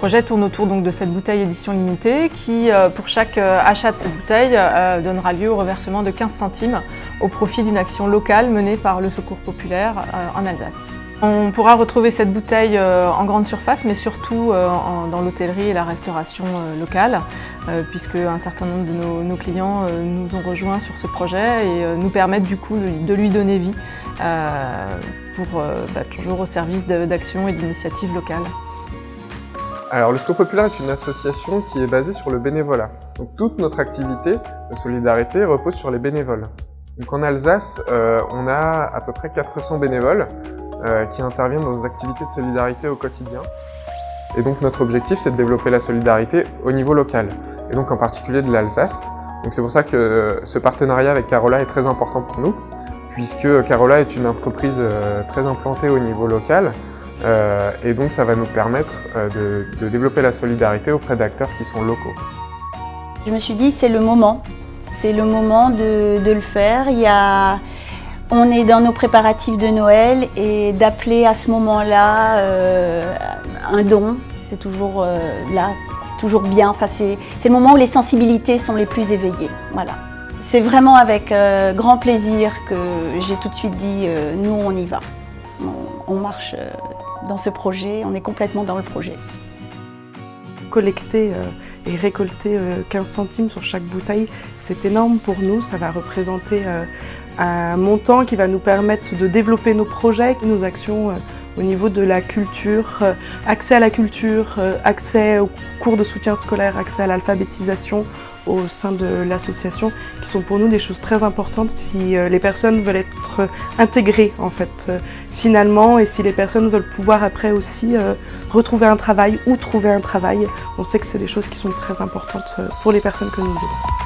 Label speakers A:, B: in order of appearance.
A: projet tourne autour donc, de cette bouteille édition limitée qui, pour chaque achat de cette bouteille, donnera lieu au reversement de 15 centimes au profit d'une action locale menée par le Secours populaire en Alsace. On pourra retrouver cette bouteille en grande surface, mais surtout dans l'hôtellerie et la restauration locale, puisque un certain nombre de nos clients nous ont rejoints sur ce projet et nous permettent du coup de lui donner vie pour toujours au service d'actions et d'initiatives locales.
B: Alors, le Secours populaire est une association qui est basée sur le bénévolat. Donc, toute notre activité de solidarité repose sur les bénévoles. Donc, en Alsace, on a à peu près 400 bénévoles qui interviennent dans nos activités de solidarité au quotidien. Et donc notre objectif, c'est de développer la solidarité au niveau local, et donc en particulier de l'Alsace. Donc c'est pour ça que ce partenariat avec Carola est très important pour nous, puisque Carola est une entreprise très implantée au niveau local, et donc ça va nous permettre de développer la solidarité auprès d'acteurs qui sont locaux.
C: Je me suis dit, c'est le moment de le faire. On est dans nos préparatifs de Noël et d'appeler à ce moment-là un don, c'est toujours là, c'est toujours bien. Enfin, c'est le moment où les sensibilités sont les plus éveillées. Voilà. C'est vraiment avec grand plaisir que j'ai tout de suite dit nous on y va. On marche dans ce projet, on est complètement dans le projet.
D: Collecter et récolter 15 centimes sur chaque bouteille, c'est énorme pour nous. Ça va représenter un montant qui va nous permettre de développer nos projets, nos actions au niveau de la culture, accès à la culture, accès aux cours de soutien scolaire, accès à l'alphabétisation au sein de l'association, qui sont pour nous des choses très importantes si les personnes veulent être intégrées en fait finalement, et si les personnes veulent pouvoir après aussi retrouver un travail ou trouver un travail. On sait que c'est des choses qui sont très importantes pour les personnes que nous aidons.